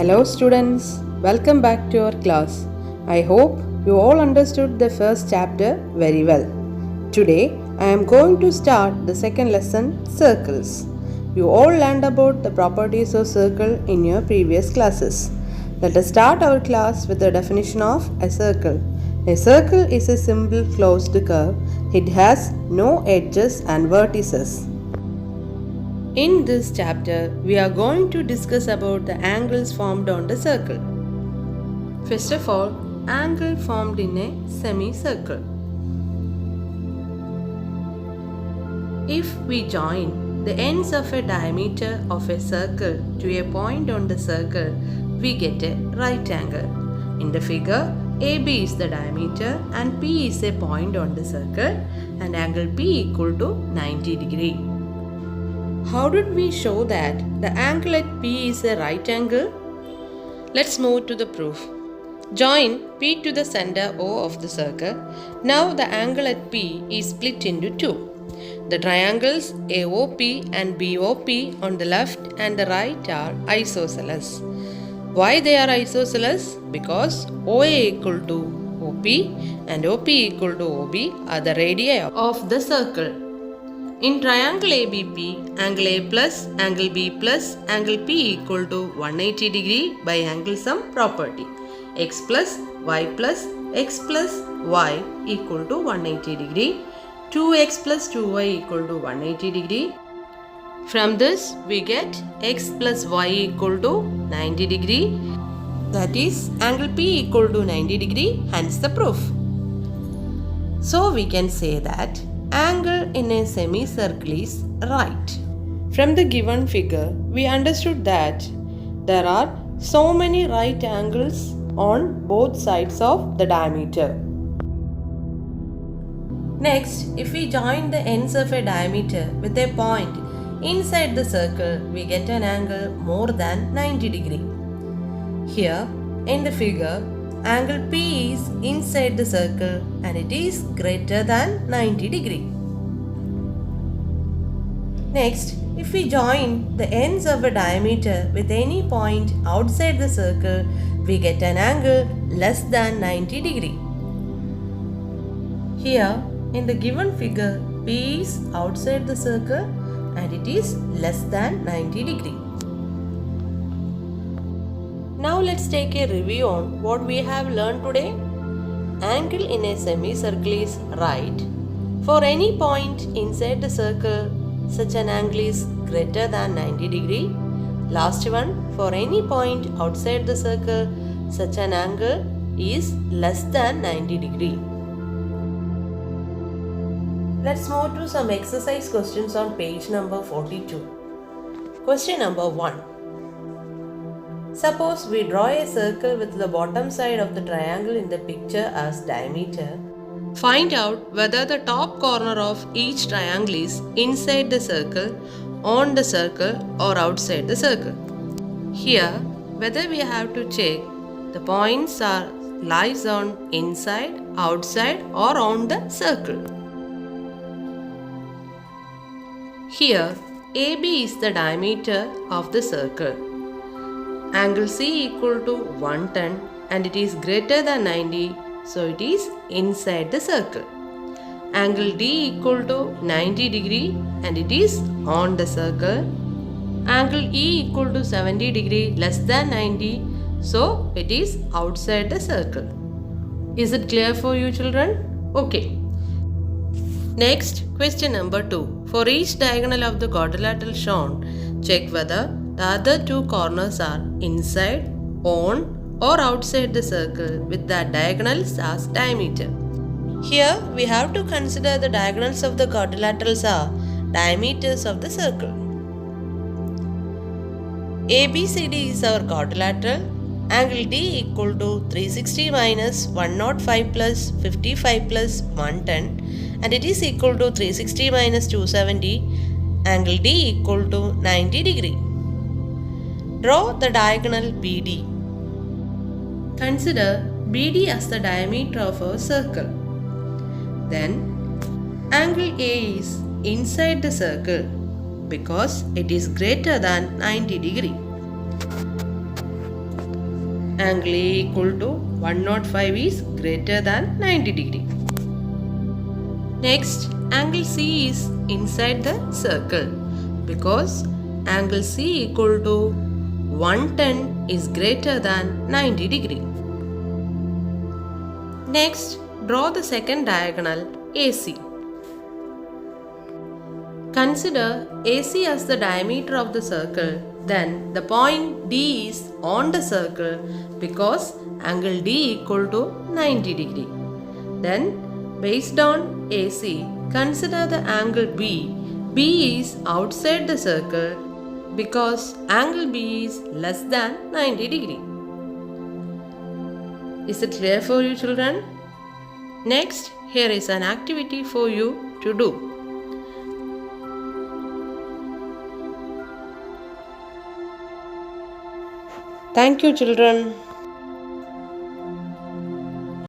Hello students, welcome back to our class. I hope you all understood the first chapter very well. Today I am going to start the second lesson, circles. You all learned about the properties of circle in your previous classes. Let us start our class with the definition of a circle. A circle is a simple closed curve. It has no edges and vertices. In this chapter, we are going to discuss about the angles formed on the circle. First of all, angle formed in a semicircle. If we join the ends of a diameter of a circle to a point on the circle, we get a right angle. In the figure, AB is the diameter and P is a point on the circle and angle P equal to 90 degree. How did we show that the angle at P is a right angle? Let's move to the proof. Join P to the center O of the circle. Now the angle at P is split into two. The triangles AOP and BOP on the left and the right are isosceles. Why they are isosceles? Because OA equal to OP and OP equal to OB are the radii of the circle. In triangle ABP, angle A plus, angle B plus, angle P equal to 180 degree by angle sum property. X plus Y plus X plus Y equal to 180 degree. 2x plus 2y equal to 180 degree. From this we get x plus y equal to 90 degree. That is angle P equal to 90 degree, hence the proof. So we can say that angle in a semicircle is right. From the given figure, we understood that there are so many right angles on both sides of the diameter. Next, if we join the ends of a diameter with a point inside the circle, we get an angle more than 90 degree. Here, in the figure, angle P is inside the circle and it is greater than 90 degree. Next, if we join the ends of a diameter with any point outside the circle, we get an angle less than 90 degree. Here, in the given figure, P is outside the circle and it is less than 90 degree. Now let's take a review on what we have learned today. Angle in a semicircle is right. For any point inside the circle, such an angle is greater than 90 degree. Last one, for any point outside the circle, such an angle is less than 90 degree. Let's move to some exercise questions on page number 42. Question number 1. Suppose we draw a circle with the bottom side of the triangle in the picture as diameter. Find out whether the top corner of each triangle is inside the circle, on the circle or outside the circle. Here, whether we have to check the points lies on inside, outside or on the circle. Here, AB is the diameter of the circle. Angle C equal to 110 and it is greater than 90, so it is inside the circle. Angle D equal to 90 degree and it is on the circle. Angle E equal to 70 degree less than 90, so it is outside the circle. Is it clear for you children? Okay. Next, question number 2. For each diagonal of the quadrilateral shown, check whether the other two corners are inside, on or outside the circle with the diagonals as diameter. Here, we have to consider the diagonals of the quadrilaterals are diameters of the circle. ABCD is our quadrilateral. Angle D equal to 360 minus 105 plus 55 plus 110 and it is equal to 360 minus 270. Angle D equal to 90 degree. Draw the diagonal BD. Consider BD as the diameter of our circle. Then, angle A is inside the circle because it is greater than 90 degree. angle A equal to 105 is greater than 90 degree. Next, angle C is inside the circle because angle C equal to 110 is greater than 90 degree. Next, draw the second diagonal AC. Consider AC as the diameter of the circle, then the point D is on the circle because angle D equal to 90 degree. Then, based on AC, consider the angle B. B is outside the circle because angle B is less than 90 degree. Is it clear for you, children? Next, here is an activity for you to do. Thank you, children.